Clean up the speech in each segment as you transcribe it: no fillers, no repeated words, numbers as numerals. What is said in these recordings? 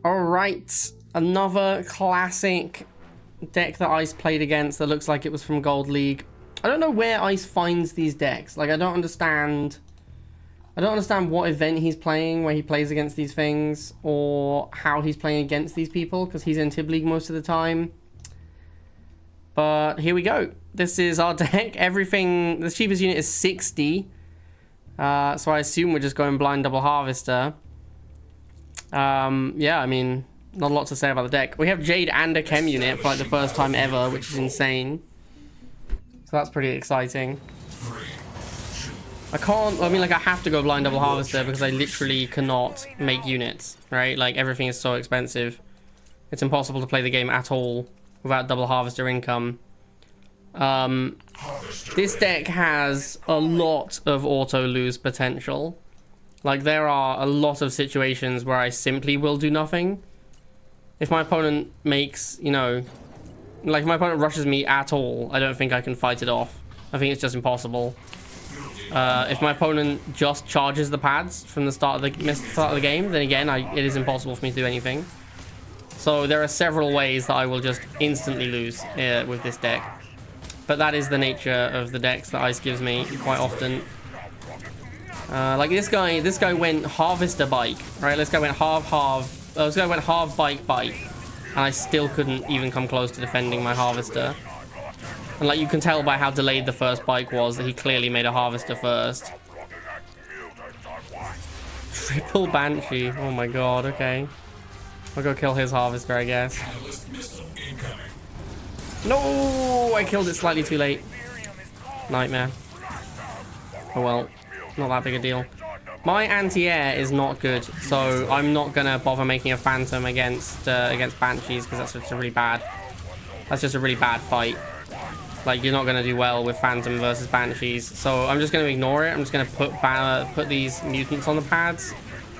Alright, another classic deck that Ice played against that looks like it was from Gold League. I don't know where Ice finds these decks. Like, I don't understand what event he's playing where he plays against these things, or how he's playing against these people, because he's in Tib League most of the time. But here we go. This is our deck. Everything, the cheapest unit is 60. So I assume we're just going blind double harvester. Yeah, I mean, not a lot to say about the deck. We have Jade and a Chem unit for like the first time ever, which is insane. So that's pretty exciting. I have to go blind double harvester because I literally cannot make units, right? Like, everything is so expensive. It's impossible to play the game at all without double harvester income. This deck has a lot of auto lose potential. Like, there are a lot of situations where I simply will do nothing. If my opponent makes, you know, like, if my opponent rushes me at all, I don't think I can fight it off. I think it's just impossible. If my opponent just charges the pads from the start of the game, then again, it is impossible for me to do anything. So there are several ways that I will just instantly lose with this deck. But that is the nature of the decks that Ice gives me quite often. Like this guy went harvester bike, right? This guy went this guy went half bike, and I still couldn't even come close to defending my harvester. And like, you can tell by how delayed the first bike was that he clearly made a harvester first. Triple Banshee. Oh my god, okay. I'll go kill his harvester, I guess. No! I killed it slightly too late. Nightmare. Oh well. Not that big a deal. My anti-air is not good, so I'm not gonna bother making a phantom against Banshees, because that's just a really bad... That's just a really bad fight. Like, you're not gonna do well with Phantom versus Banshees, so I'm just gonna ignore it. I'm just gonna put these mutants on the pads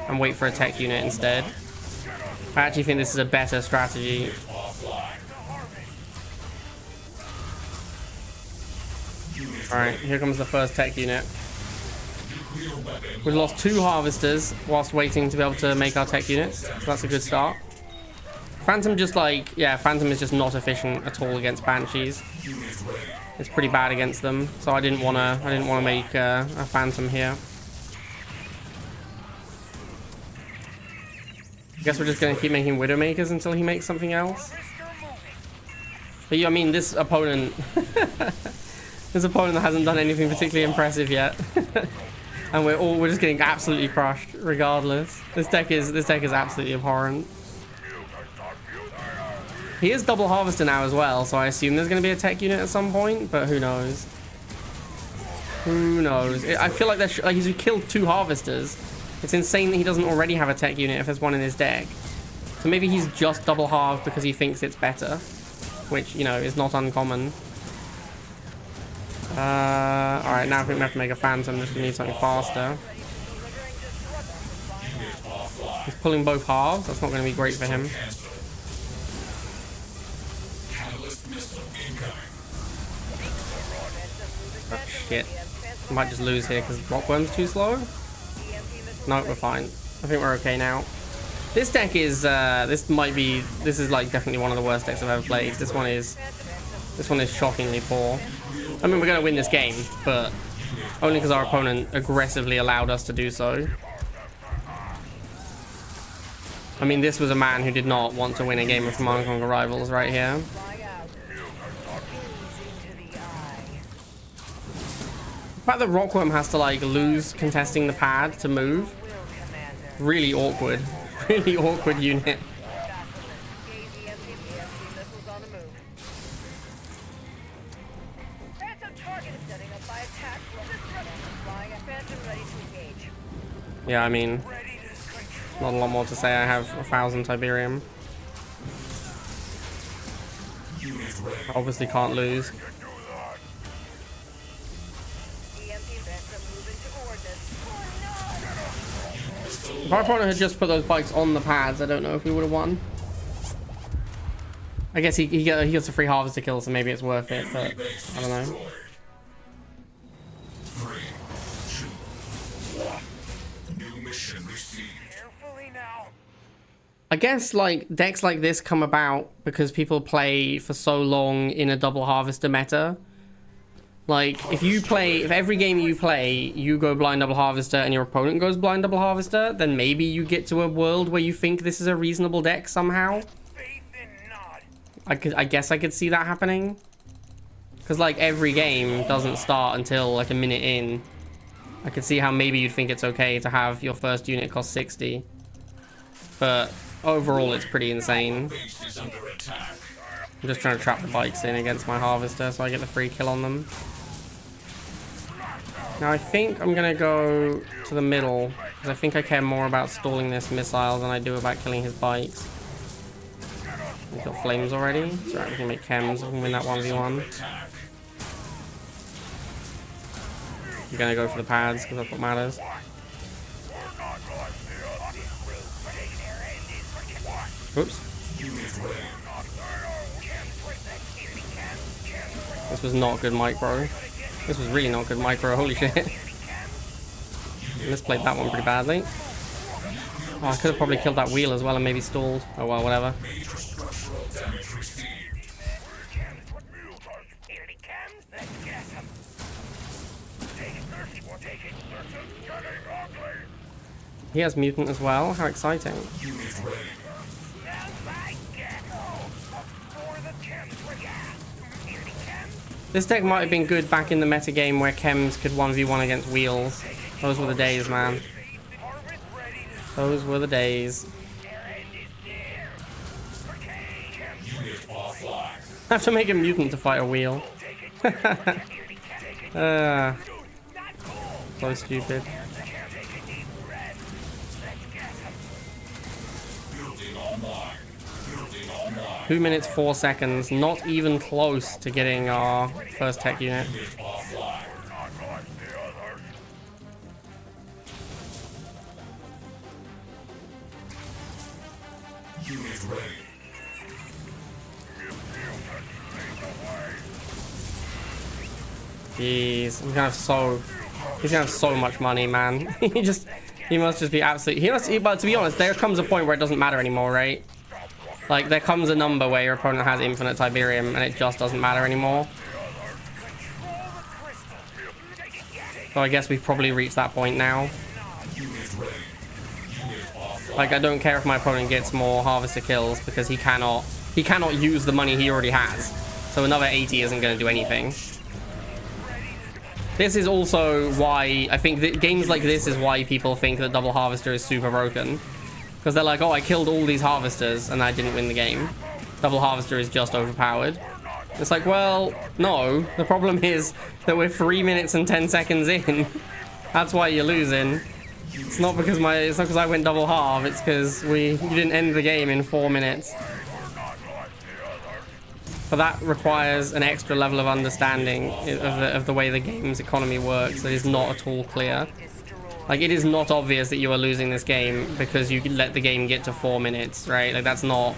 and wait for a tech unit instead. I actually think this is a better strategy. Alright, here comes the first tech unit. We've lost 2 harvesters whilst waiting to be able to make our tech units, so that's a good start. Phantom just like, yeah, Phantom is just not efficient at all against Banshees. It's pretty bad against them, so I didn't wanna make a Phantom here. I guess we're just gonna keep making Widowmakers until he makes something else. But yeah, I mean, this opponent, this opponent hasn't done anything particularly impressive yet. And we're just getting absolutely crushed regardless. This deck is absolutely abhorrent. He is double harvester now as well, so I assume there's going to be a tech unit at some point, but who knows? Who knows? I feel like he's killed 2 harvesters. It's insane that he doesn't already have a tech unit if there's one in his deck. So maybe he's just double halved because he thinks it's better, which, you know, is not uncommon. Alright, now I think we have to make a Phantom, just we need something faster. He's pulling both halves, that's not going to be great for him. Oh shit. I might just lose here because Rockworm's too slow. No, we're fine. I think we're okay now. This deck is, this is like definitely one of the worst decks I've ever played. This one is shockingly poor. I mean, we're going to win this game, but only because our opponent aggressively allowed us to do so. I mean, this was a man who did not want to win a game of Command & Conquer Rivals right here. The fact that Rockworm has to, like, lose contesting the pad to move. Really awkward. Really awkward unit. Yeah, I mean, not a lot more to say. I have 1,000 Tiberium. Obviously can't lose. If our opponent had just put those bikes on the pads, I don't know if we would have won. I guess he gets a free harvester kill, so maybe it's worth it, but I don't know. guess like decks like this come about because people play for so long in a double harvester meta. Like if every game you play you go blind double harvester and your opponent goes blind double harvester, then maybe you get to a world where you think this is a reasonable deck somehow. I guess I could see that happening. Because like every game doesn't start until like a minute in. I could see how maybe you'd think it's okay to have your first unit cost 60. But overall it's pretty insane. I'm just trying to trap the bikes in against my harvester so I get the free kill on them. Now I think I'm going to go to the middle, because I think I care more about stalling this missile than I do about killing his bikes. He's got flames already, so we can make chems, we can win that 1v1. I'm going to go for the pads, because that's what matters. Oops. This was not good micro. This was really not good micro, holy shit. Misplayed that one pretty badly. Oh, I could have probably killed that wheel as well and maybe stalled. Oh well, whatever. He has mutant as well, how exciting. This deck might have been good back in the meta game where chems could 1v1 against wheels. Those were the days, man. Those were the days. I have to make a mutant to fight a wheel. So stupid. 2 minutes 4 seconds, not even close to getting our first tech unit. Jeez, he's gonna have so much money, man. he must just be absolutely. But to be honest, there comes a point where it doesn't matter anymore, right? Like, there comes a number where your opponent has infinite Tiberium and it just doesn't matter anymore. So I guess we've probably reached that point now. Like, I don't care if my opponent gets more harvester kills because he cannot use the money he already has. So another 80 isn't going to do anything. This is also why I think that games like this is why people think that double harvester is super broken. Because they're like, oh, I killed all these harvesters and I didn't win the game. Double harvester is just overpowered. It's like, well, no. The problem is that we're 3 minutes and 10 seconds in. That's why you're losing. It's not because I went double halve. It's because you didn't end the game in 4 minutes. But that requires an extra level of understanding of the way the game's economy works that is not at all clear. Like, it is not obvious that you are losing this game because you let the game get to 4 minutes, right? Like, that's not...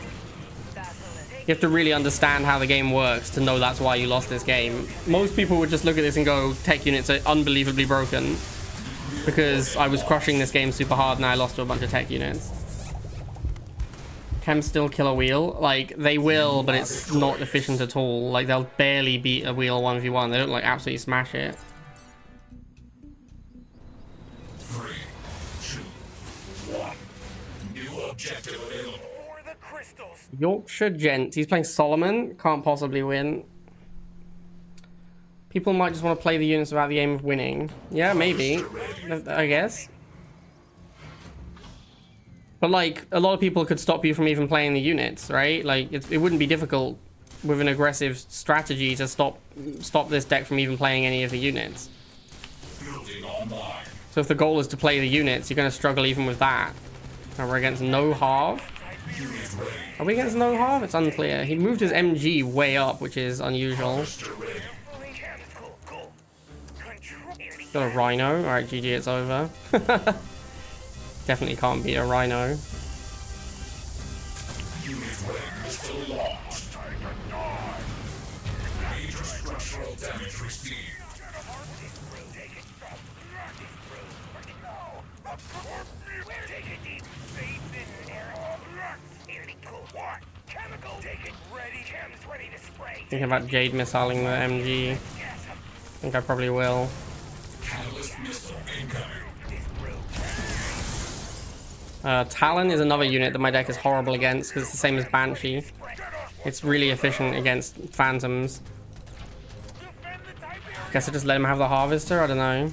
You have to really understand how the game works to know that's why you lost this game. Most people would just look at this and go, tech units are unbelievably broken because I was crushing this game super hard and I lost to a bunch of tech units. Can still kill a wheel? Like, they will, but it's not efficient at all. Like, they'll barely beat a wheel 1v1. They don't, like, absolutely smash it. 3, 2, 1. New objective available. For the crystals. Yorkshire Gent. He's playing Solomon. Can't possibly win. People might just want to play the units without the aim of winning. Yeah, maybe. I guess. But, like, a lot of people could stop you from even playing the units, right? Like, it wouldn't be difficult with an aggressive strategy to stop this deck from even playing any of the units. So if the goal is to play the units, you're going to struggle even with that. And we're against no halve. Are we against no halve? It's unclear. He moved his MG way up, which is unusual. Got a rhino. Alright, GG, it's over. Definitely can't be a rhino. Thinking about Jade missiling the MG. I think I probably will. Talon is another unit that my deck is horrible against because it's the same as Banshee. It's really efficient against Phantoms. Guess I just let him have the Harvester? I don't know.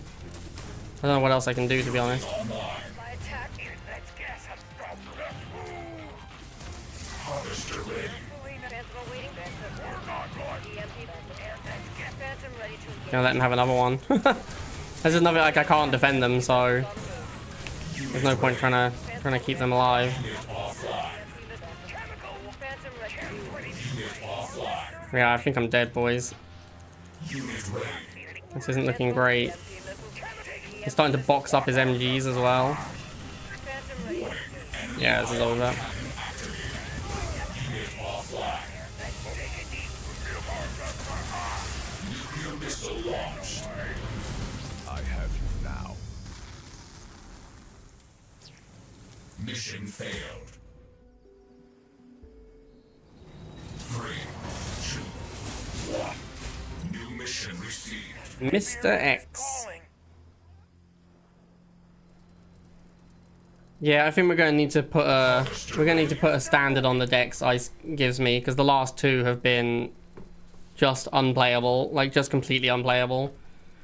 I don't know what else I can do, to be honest. Gonna let him have another one. There's another, like, I can't defend them, so there's no point trying to keep them alive. Yeah, I think I'm dead, boys. This isn't looking great. He's starting to box up his MGs as well. Yeah, this is over. I have you now. Mission failed. 3, 2, 1. New mission received. Mr. X. Yeah, I think we're gonna need to put a standard on the decks Ice gives me, because the last two have been just unplayable, like just completely unplayable.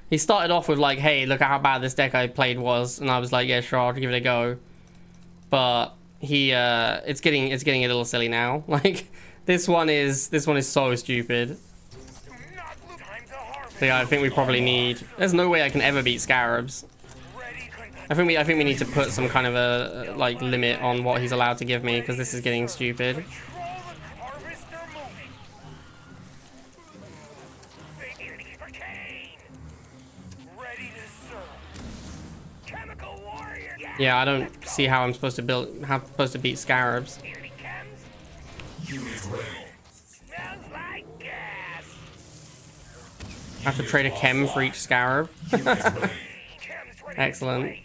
He started off with like, hey, look at how bad this deck I played was, and I was like, yeah, sure, I'll give it a go. But he it's getting a little silly now. Like this one is so stupid. So yeah, I think we probably need, there's no way I can ever beat Scarabs. I think we need to put some kind of a like limit on what he's allowed to give me, because this is getting stupid. Yeah, I don't see how I'm supposed to beat Scarabs. I have to trade a chem for each Scarab. Excellent.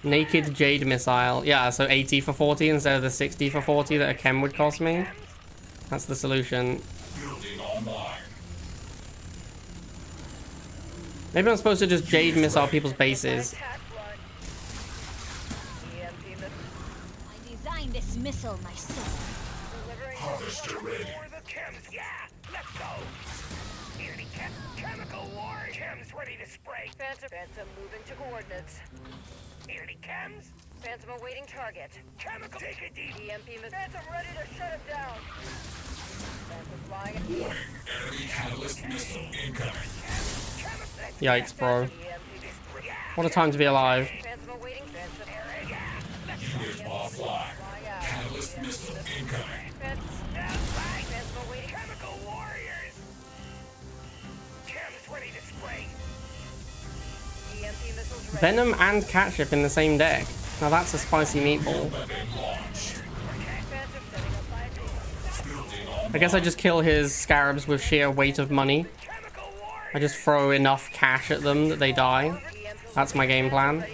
Naked Jade Missile. Yeah, so 80 for 40 instead of the 60 for 40 that a chem would cost me. That's the solution. Maybe I'm supposed to just Jade Missile people's bases. I designed this missile myself. Harvester ready. Chemical war. Chems ready to spray. Phantom moving to coordinates. Nearly chems. Phantom awaiting target. Chemical. Take a deep. EMP missile. Phantom ready to shut it down. Phantom flying. Warning. Enemy catalyst missile incoming. Yikes, bro. What a time to be alive. Phantom awaiting. Unit offline. Catalyst missile incoming. Phantom awaiting. Chemical warriors. Chems ready to spray. EMP missiles ready. Venom and Catship in the same deck. Now that's a spicy meatball. I guess I just kill his Scarabs with sheer weight of money. I just throw enough cash at them that they die. That's my game plan.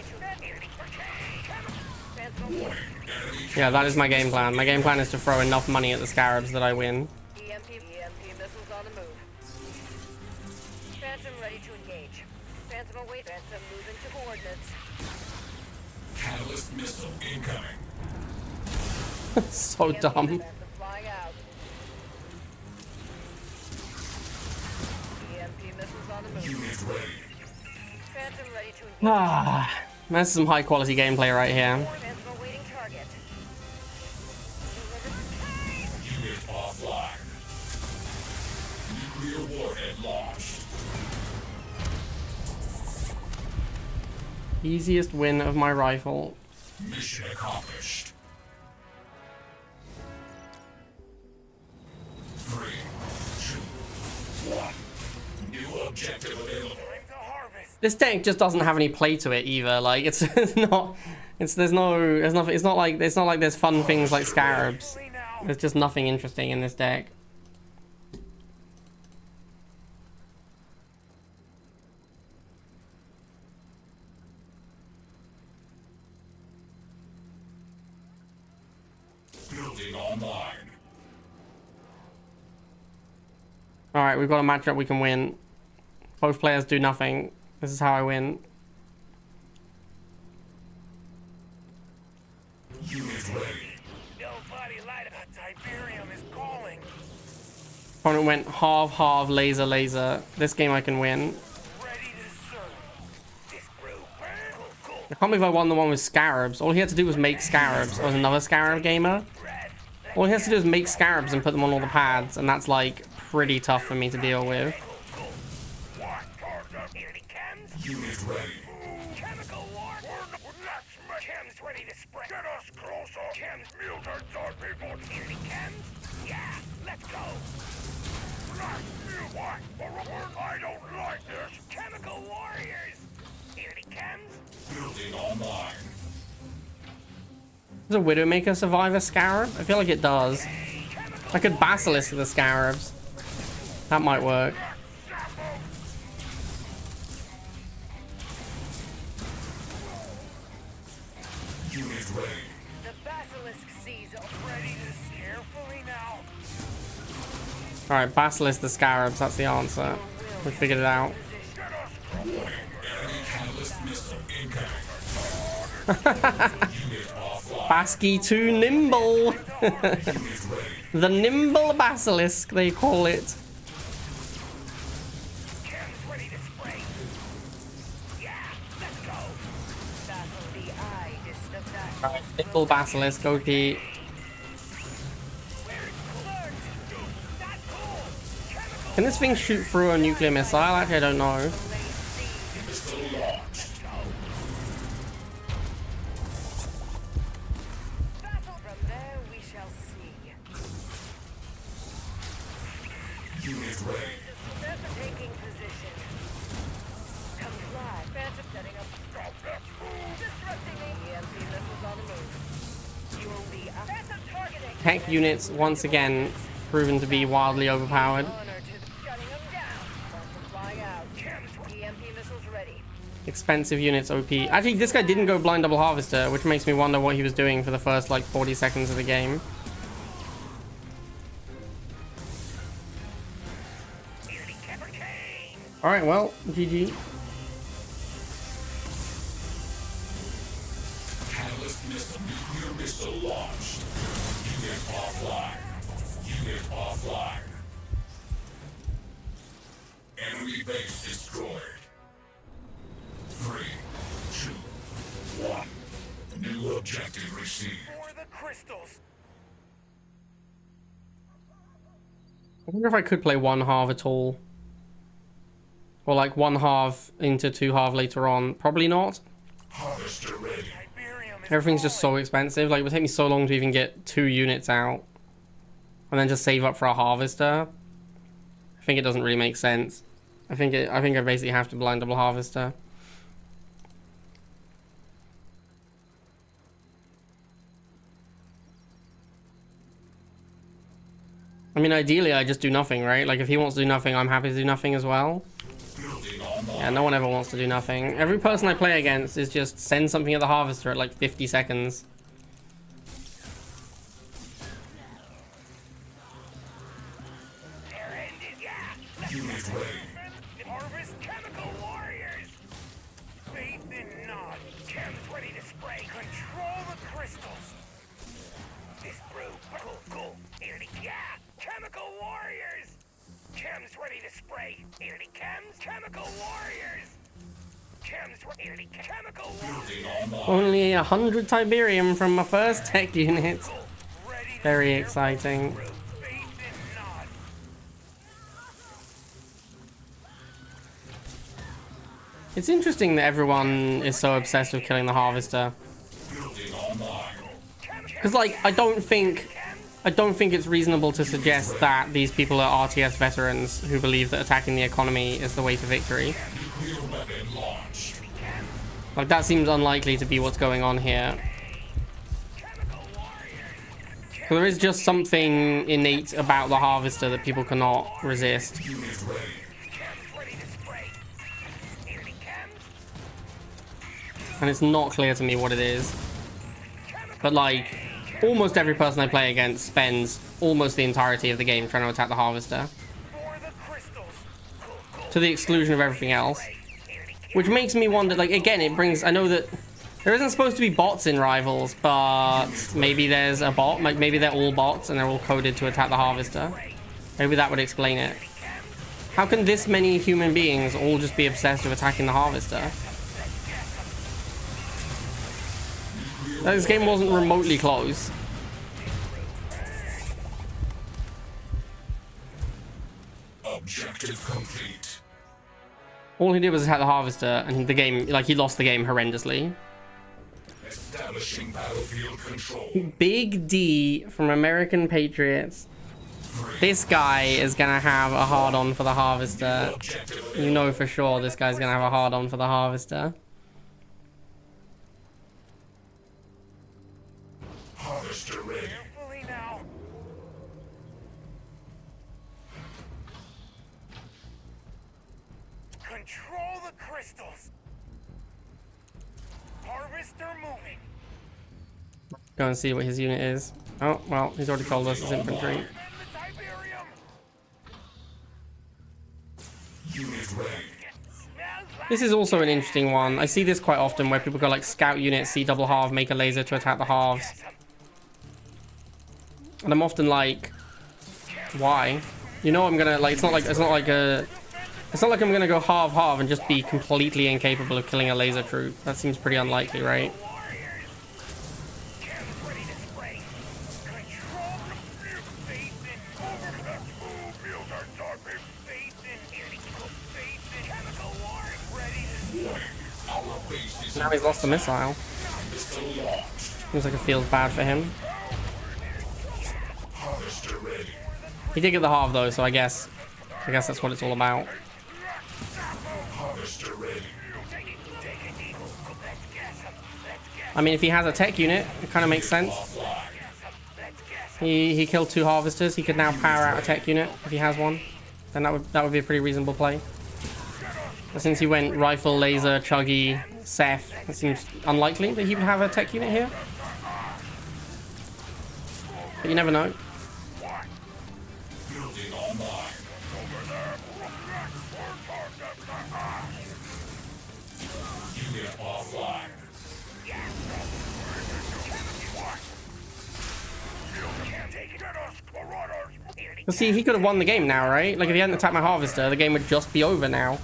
Yeah, that is my game plan. My game plan is to throw enough money at the Scarabs that I win. EMP missiles on the move. Phantom ready to engage. Phantom await. Phantom moving to coordinates. Catalyst missile incoming. So dumb. Phantom flying out. EMP missiles on the move. Unit ready. Phantom ready to engage. Ah, that's some high quality gameplay right here. Phantom awaiting target. Unit offline. Nuclear warhead launched. Easiest win of my rifle. Mission accomplished. 3, 2, 1. New objective available. This deck just doesn't have any play to it either. Like it's not, it's not like there's fun things like Scarabs. There's just nothing interesting in this deck. online. Alright, we've got a matchup we can win. Both players do nothing. This is how I win. Unit ready. Nobody light up. Tiberium is calling. Opponent went half, laser, laser. This game I can win. Ready to serve. This brew burn. Cool. I can't believe I won the one with scarabs. All he had to do was make scarabs. I was another scarab gamer. All he has to do is make scarabs and put them on all the pads, and that's like pretty tough for me to deal with. Unit ready. Chemical war. We're not smart. Chems ready to spray. Get us closer. Chems mutants are people. Enemy chems? Yeah, let's go. Not what? I don't like this. Chemical warriors. Enemy chems? Building online. Does a Widowmaker survive a scarab? I feel like it does. I could Basilisk the scarabs. That might work. Unit ready. The basilisk sees ready to carefully now. Alright, Basilisk the scarabs. That's the answer. We figured it out. Enemy catalyst missile incoming. Unit offline. Basky too nimble. Unit ready. The nimble Basilisk, they call it. Chems ready to spray. Yeah, let's go. Battle the eye is the battle. Alright, nimble Basilisk, OP. Where it's learned. That's cool. Chemical Can this thing shoot through a nuclear missile? Actually, I don't know. Missile launched. battle from there we shall see. Unit ready. Phantom taking position. Comply. Phantom setting up. Stop that move. Disrupting me. EMP missiles on the move. You will be Phantom targeting. Tech units, once again, proven to be wildly overpowered. Honor to shutting them down. Phantom flying out. EMP missiles ready. Expensive units, OP. Actually, this guy didn't go blind double harvester, which makes me wonder what he was doing for the first, like, 40 seconds of the game. Alright, well, GG. Catalyst missile. Nuclear missile launched. Unit offline. Unit offline. Enemy base destroyed. 3, 2, 1. New objective received. For the crystals. I wonder if I could play one half at all. Or like one half into two half later on. Probably not. Harvester ready. Tiberium is Everything's just so expensive. Like, it would take me so long to even get 2 units out. And then just save up for a harvester. I think it doesn't really make sense. I think I basically have to blind double harvester. I mean, ideally, I just do nothing, right? Like, if he wants to do nothing, I'm happy to do nothing as well. Building online. Yeah, no one ever wants to do nothing. Every person I play against is just send something at the harvester at like 50 seconds. They're ended, yeah. Unit ready. Harvest chemical warriors. Faith in none. Chems ready to spray. Control the crystals. This brew. Cool. Nearly, yeah. Chemical warriors. Chems ready to spray. Nearly chems. Chemical warriors. Chems nearly chemical warriors. Building online. Only 100 Tiberium from my first tech unit. Ready to Very exciting. brew. Faith in none. It's interesting that everyone is so obsessed with killing the harvester. Building online. Because, like, I don't think it's reasonable to suggest that these people are RTS veterans who believe that attacking the economy is the way to victory. Nuclear weapon launched. Like, that seems unlikely to be what's going on here. So there is just something innate about the harvester that people cannot resist. Unit ready. Chems ready to spray. Nearly chems. And it's not clear to me what it is. But, like, almost every person I play against spends almost the entirety of the game trying to attack the harvester, For the crystals. to the exclusion of everything else. Which makes me wonder, like, again, it brings... I know that there isn't supposed to be bots in Rivals, but maybe there's a bot. Like, maybe they're all bots and they're all coded to attack the harvester. Maybe that would explain it. How can this many human beings all just be obsessed with attacking the harvester? Like, this game wasn't remotely close. Objective complete. All he did was attack the harvester, and the game, like, he lost the game horrendously. Establishing battlefield control. Big D from American Patriots. This guy is gonna have a hard-on for the harvester. You know for sure this guy's gonna have a hard-on for the harvester. Harvester ready. Carefully now. Control the crystals. Harvester moving. Go and see what his unit is. Oh, well, he's already told us it's infantry. And the Tiberium. Unit ready. Smells like This is also an interesting one. I see this quite often where people go like scout unit, C double halve, make a laser to attack the halves. And I'm often like, why? You know I'm gonna like it's not like I'm gonna go halve and just be completely incapable of killing a laser troop. That seems pretty unlikely, right? warriors. Cam's ready to spray. Control the faith in over. Field are dark. Faith in chemical war. Ready to Our base is Now he's lost the missile. still launched. Seems like it feels bad for him. Harvester ready. He did get the halve though, so I guess that's what it's all about. Harvester ready. I mean, if he has a tech unit, it kind of makes sense. He killed 2 harvesters. He could now power out a tech unit if he has one. Then that would be a pretty reasonable play. But since he went rifle, laser, chuggy, Seth, it seems unlikely that he would have a tech unit here. But you never know. Building online. Unit offline. Well, see, he could have won the game now, right? Like, if he hadn't attacked my harvester, the game would just be over now.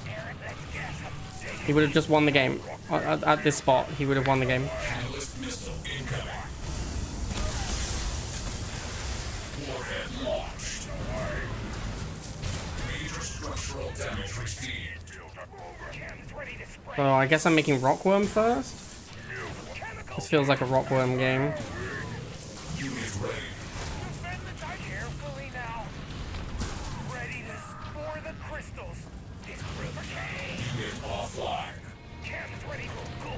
He would have just won the game. At this spot, he would have won the game. Catalyst missile incoming. Warhead launched. Major structural damage received. Cam's ready to spray. So I guess I'm making Rockworm first. This feels like a Rockworm game. Unit ready. Carefully now. Ready to for the crystals. Unit offline. Cam's ready to go.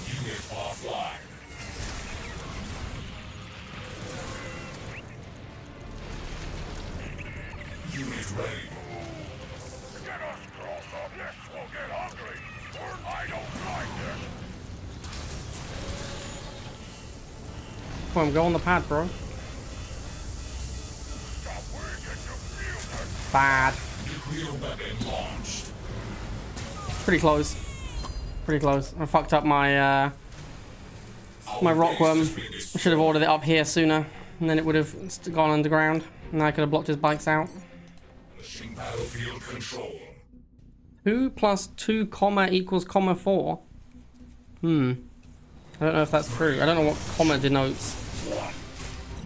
Unit offline. Unit ready. Get us close up. This will get ugly. I don't like this. Come on, go on the pad, bro. Bad. Nuclear weapon launched. Pretty close. Pretty close. I fucked up my my Rockworm. I should have ordered it up here sooner, and then it would have gone underground, and I could have blocked his bikes out. Pushing battlefield control. 2 plus 2 comma equals comma 4. I don't know if that's true. I don't know what comma denotes.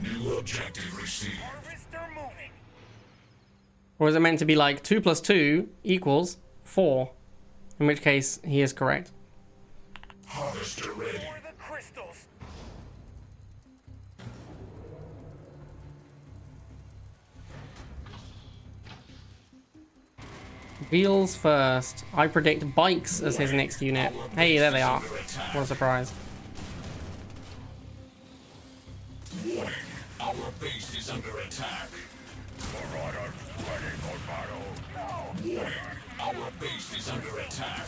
New objective received. Harvester moving. Or is it meant to be like 2 plus 2 equals 4? In which case, he is correct. Harvester ready. For the crystals. Wheels first. I predict bikes as his next unit. Hey, there they are. What a surprise. Our base is under attack. Our base is under attack.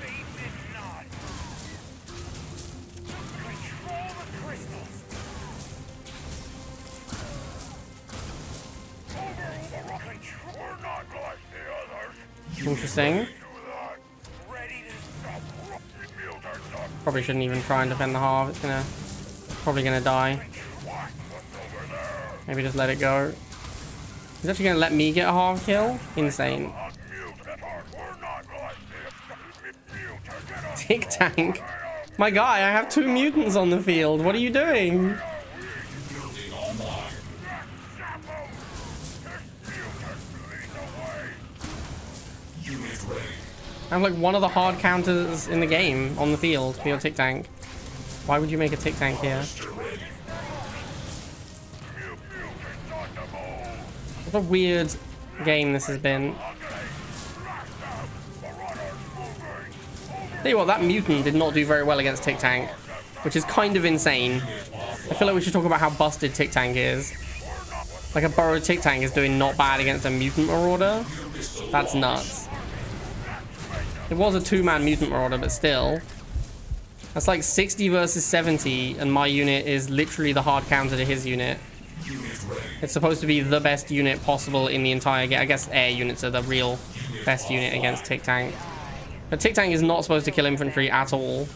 Faith in not. Control the crystals. Control. We're not like the others. Interesting. Ready to stop. Probably shouldn't even try and defend the half. It's probably gonna die. Maybe just let it go. He's actually gonna let me get a half kill? Insane. Tick tank. My guy, I have 2 mutants on the field. What are you doing? I have like one of the hard counters in the game on the field for your tick tank. Why would you make a tick tank here? What a weird game this has been. Tell you what, that mutant did not do very well against Tick Tank, which is kind of insane. I feel like we should talk about how busted Tick Tank is. Like a burrowed Tick Tank is doing not bad against a mutant marauder. That's nuts. It was a 2-man mutant marauder, but still. That's like 60 versus 70, and my unit is literally the hard counter to his unit. It's supposed to be the best unit possible in the entire game. I guess air units are the real best unit against Tick Tank. But Tick Tank is not supposed to kill infantry at all.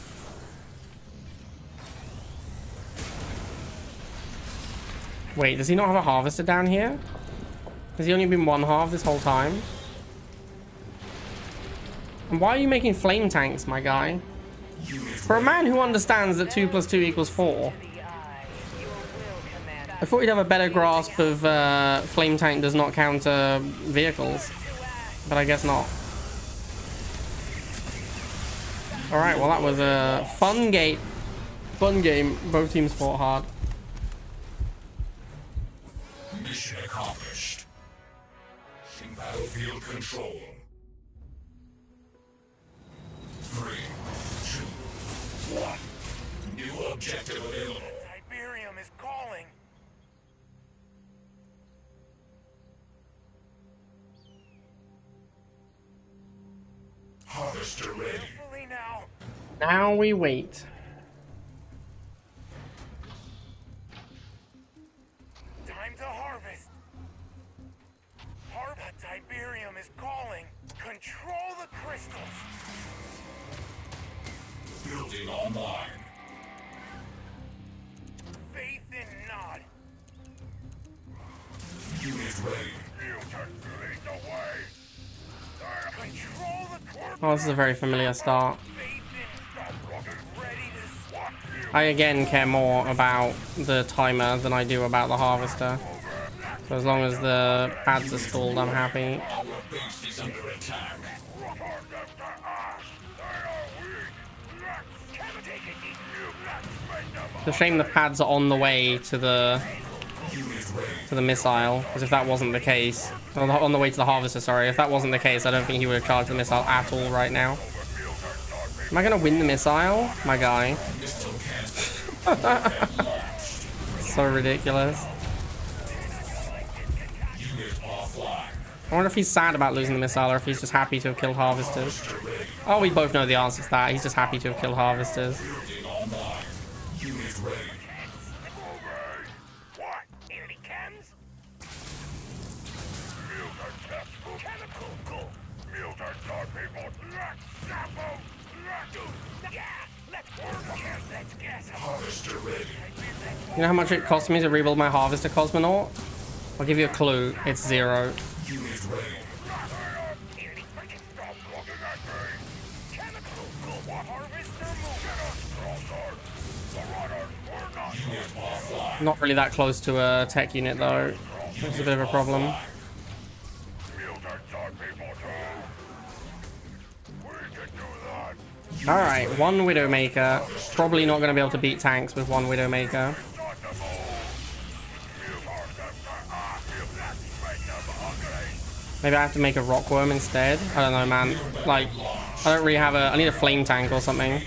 Wait, does he not have a harvester down here? Has he only been 1 half this whole time? And why are you making flame tanks, my guy? For a man who understands that 2 + 2 = 4. I thought he'd have a better grasp of flame tank does not counter vehicles. But I guess not. Alright, well that was a fun game. Fun game. Both teams fought hard. Mission accomplished. Battlefield control. 3, 2, 1. New objective available. Tiberium is calling. Harvester ready. Carefully now. Now we wait. Time to harvest. The Tiberium is calling. Control the crystals. Building online. Faith in Nod. Unit ready. Control the core. Oh, this is a very familiar start. Faith in ready to swap. I again care more about the timer than I do about the harvester. So as long as the pads are stalled, I'm happy. Our base is under attack. It's a shame the pads are on the way to the missile, because if that wasn't the case, on the way to the harvester, sorry, if that wasn't the case, I don't think he would have charged the missile at all right now. Am I gonna win the missile? My guy. So ridiculous. I wonder if he's sad about losing the missile or if he's just happy to have killed harvesters. Oh, we both know the answer to that. He's just happy to have killed harvesters. Unit ready. What? Enemy chems? Chemical. Yeah, let's work. Let's guess. Harvester ready. You know how much it cost me to rebuild my harvester cosmonaut? I'll give you a clue. It's 0. Unit ready. Enemy freaking stop looking at me. Chemical. Harvester move. Unit offline. Not really that close to a tech unit though. Which is a bit of a problem. Alright, 1 Widowmaker. Probably not going to be able to beat tanks with 1 Widowmaker. Maybe I have to make a rockworm instead. I don't know, man. Like, I don't really have a... I need a flame tank or something.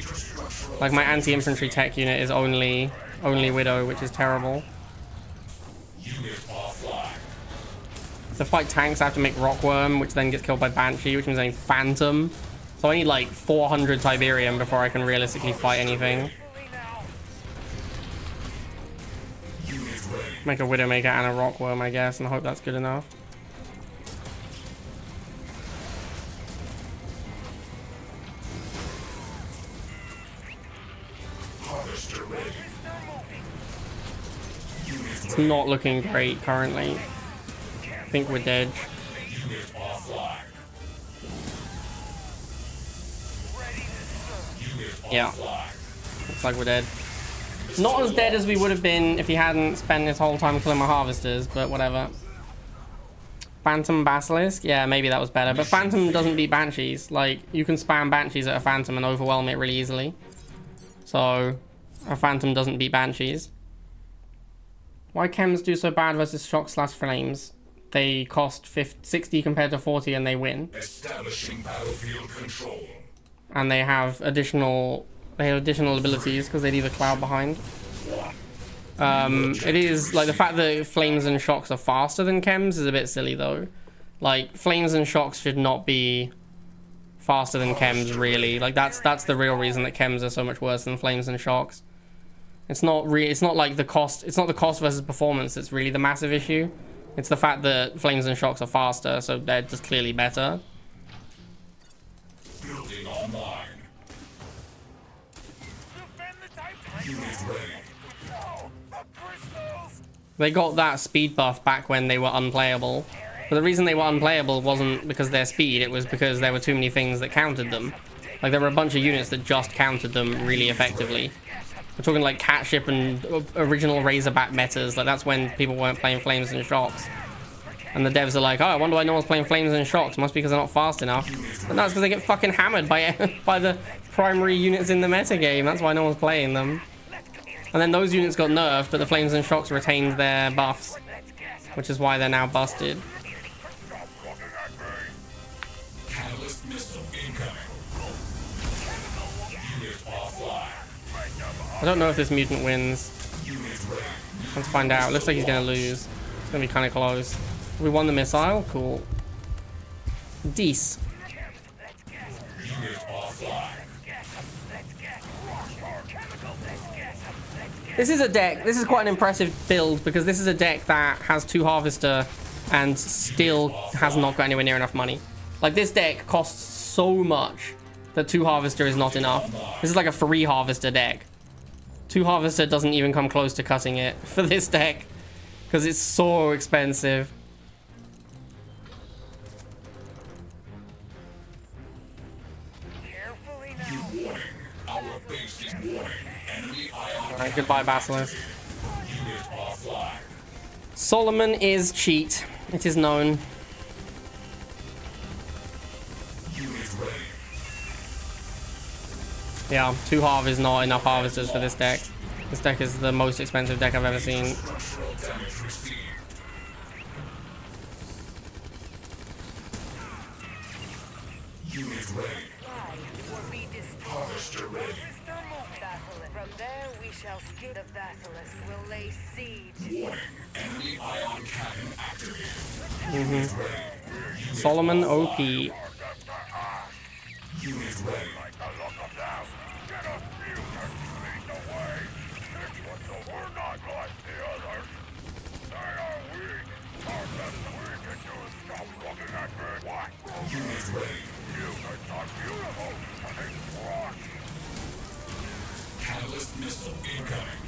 Like, my anti-infantry tech unit is only Widow, which is terrible. Unit offline. To fight tanks, I have to make rockworm, which then gets killed by Banshee, which means I need Phantom. So I need like 400 Tiberium before I can realistically fight anything. Make a Widowmaker and a Rockworm, I guess, and I hope that's good enough. Harvester ready. It's not looking great currently. I think we're dead. Unit offline. Unit Yeah. offline. Looks like we're dead. Not as dead as we would have been if he hadn't spent his whole time killing my harvesters, but whatever. Phantom Basilisk? Yeah, maybe that was better. But Phantom doesn't beat Banshees. Like, you can spam Banshees at a Phantom and overwhelm it really easily. So, a Phantom doesn't beat Banshees. Why chems do so bad versus Shock/Flames? They cost 60 compared to 40 and they win. Establishing battlefield control. And they have additional abilities because they leave a cloud behind. It is like the fact that flames and shocks are faster than chems is a bit silly though. Like flames and shocks should not be faster than chems really. Like that's the real reason that chems are so much worse than flames and shocks. It's not like the cost. It's not the cost versus performance that's really the massive issue. It's the fact that flames and shocks are faster, so they're just clearly better. Building online. Unit ready. They got that speed buff back when they were unplayable. But the reason they were unplayable wasn't because of their speed, it was because there were too many things that countered them. Like there were a bunch of units that just countered them really effectively. We're talking like Catship and original Razorback metas, like that's when people weren't playing Flames and Shocks. And the devs are like, oh, I wonder why no one's playing Flames and Shocks, must be because they're not fast enough. But no, it's because they get fucking hammered by, by the primary units in the metagame, that's why no one's playing them. And then those units got nerfed, but the Flames and Shocks retained their buffs, which is why they're now busted. Catalyst missile incoming. Unit offline. I don't know if this mutant wins. Unit ready. Let's find out. Looks like he's going to lose. It's going to be kind of close. We won the missile. Cool. Dece. Unit offline. This is a deck. This is quite an impressive build because this is a deck that has 2 Harvester and still has not got anywhere near enough money. Like this deck costs so much that 2 Harvester is not enough. This is like a 3 Harvester deck. 2 Harvester doesn't even come close to cutting it for this deck because it's so expensive. Our base is warning. Enemy ion Alright, goodbye, Basilisk. unit offline. Solomon is cheat. It is known. Unit ready. Yeah, 2 Harv is not enough Harvesters for this deck. This deck is the most expensive deck I've ever seen. Structural damage received. Unit ready. Harvester ready. From there, we shall skip. The basilisk will lay siege. Warning. Enemy ion cannon activated. Mm-hmm. Unit ready. Solomon OP. Unit ready. Unit ready. Catalyst missile incoming.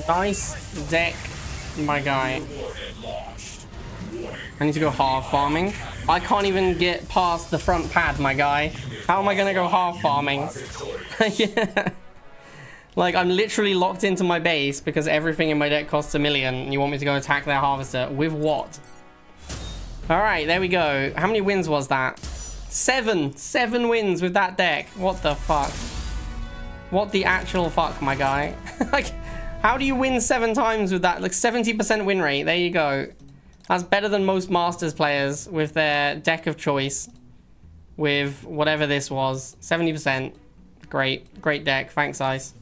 Nice deck, my guy. Warhead launched. I need to go half farming. I can't even get past the front pad, my guy. How am I gonna go half farming? Yeah. Like, I'm literally locked into my base because everything in my deck costs 1 million and you want me to go attack their harvester. With what? Alright, there we go. How many wins was that? 7! 7 wins with that deck. What the fuck? What the actual fuck, my guy? Like, how do you win 7 times with that? Like, 70% win rate. There you go. That's better than most Masters players with their deck of choice. With whatever this was. 70%. Great. Great deck. Thanks, Ice.